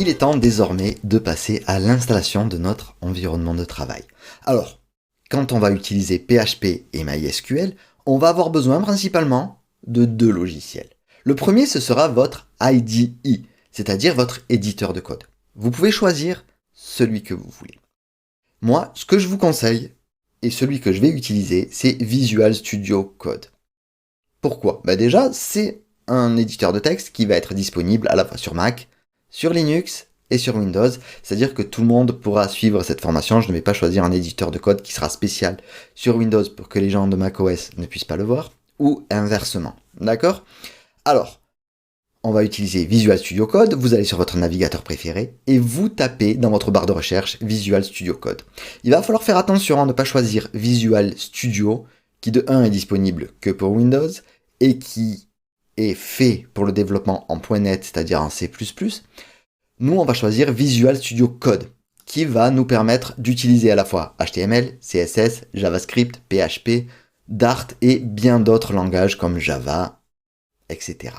Il est temps désormais de passer à l'installation de notre environnement de travail. Alors, quand on va utiliser PHP et MySQL, on va avoir besoin principalement de deux logiciels. Le premier, ce sera votre IDE, c'est-à-dire votre éditeur de code. Vous pouvez choisir celui que vous voulez. Moi, ce que je vous conseille, et celui que je vais utiliser, c'est Visual Studio Code. Pourquoi? Déjà, c'est un éditeur de texte qui va être disponible à la fois sur Mac, sur Linux et sur Windows, c'est-à-dire que tout le monde pourra suivre cette formation. Je ne vais pas choisir un éditeur de code qui sera spécial sur Windows pour que les gens de macOS ne puissent pas le voir, ou inversement, d'accord? Alors, on va utiliser Visual Studio Code, vous allez sur votre navigateur préféré et vous tapez dans votre barre de recherche Visual Studio Code. Il va falloir faire attention à ne pas choisir Visual Studio, qui de 1 est disponible que pour Windows et qui est fait pour le développement en .NET, c'est-à-dire en C++. Nous, on va choisir Visual Studio Code, qui va nous permettre d'utiliser à la fois HTML, CSS, JavaScript, PHP, Dart et bien d'autres langages comme Java, etc.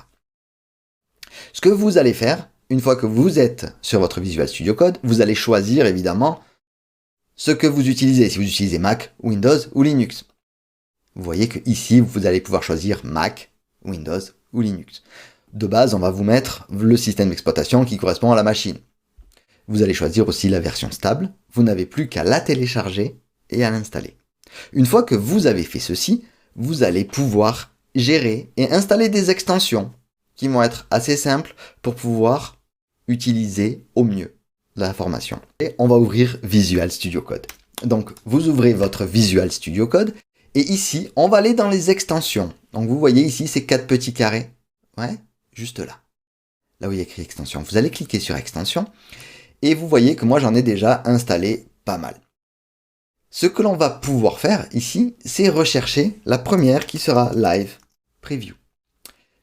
Ce que vous allez faire, une fois que vous êtes sur votre Visual Studio Code, vous allez choisir évidemment ce que vous utilisez, si vous utilisez Mac, Windows ou Linux. Vous voyez que ici, vous allez pouvoir choisir Mac, Windows ou Linux. De base, on va vous mettre le système d'exploitation qui correspond à la machine. Vous allez choisir aussi la version stable. Vous n'avez plus qu'à la télécharger et à l'installer. Une fois que vous avez fait ceci, vous allez pouvoir gérer et installer des extensions qui vont être assez simples pour pouvoir utiliser au mieux la formation. Et on va ouvrir Visual Studio Code. Donc, vous ouvrez votre Visual Studio Code et ici, on va aller dans les extensions. Donc, vous voyez ici ces 4 petits carrés. Ouais, juste là. Là où il y a écrit extension. Vous allez cliquer sur extension et vous voyez que moi, j'en ai déjà installé pas mal. Ce que l'on va pouvoir faire ici, c'est rechercher la première qui sera Live Preview.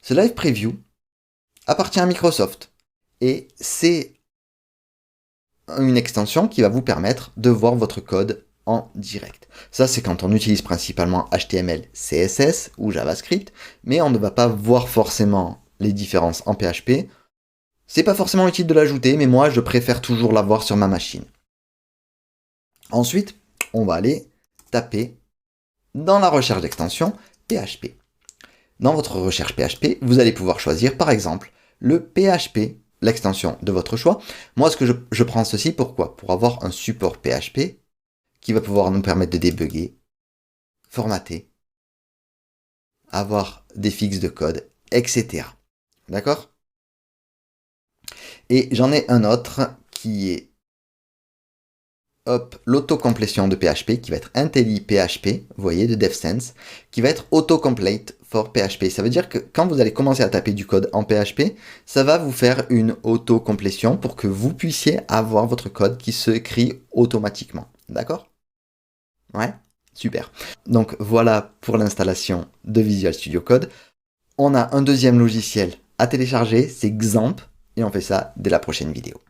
Ce Live Preview appartient à Microsoft et c'est une extension qui va vous permettre de voir votre code en direct. Ça, c'est quand on utilise principalement HTML, CSS ou JavaScript, mais on ne va pas voir forcément les différences en PHP. C'est pas forcément utile de l'ajouter, mais moi, je préfère toujours l'avoir sur ma machine. Ensuite, on va aller taper dans la recherche d'extension PHP. Dans votre recherche PHP, vous allez pouvoir choisir par exemple le PHP, l'extension de votre choix. Moi, ce que je prends ceci, pourquoi? Pour avoir un support PHP qui va pouvoir nous permettre de débugger, formater, avoir des fixes de code, etc. D'accord? Et j'en ai un autre qui est l'autocomplétion de PHP, qui va être IntelliPHP, vous voyez, de DevSense, qui va être autocomplete for PHP. Ça veut dire que quand vous allez commencer à taper du code en PHP, ça va vous faire une autocomplétion pour que vous puissiez avoir votre code qui se écrit automatiquement. D'accord? Ouais, super. Donc voilà pour l'installation de Visual Studio Code. On a un deuxième logiciel à télécharger, c'est XAMPP, et on fait ça dès la prochaine vidéo.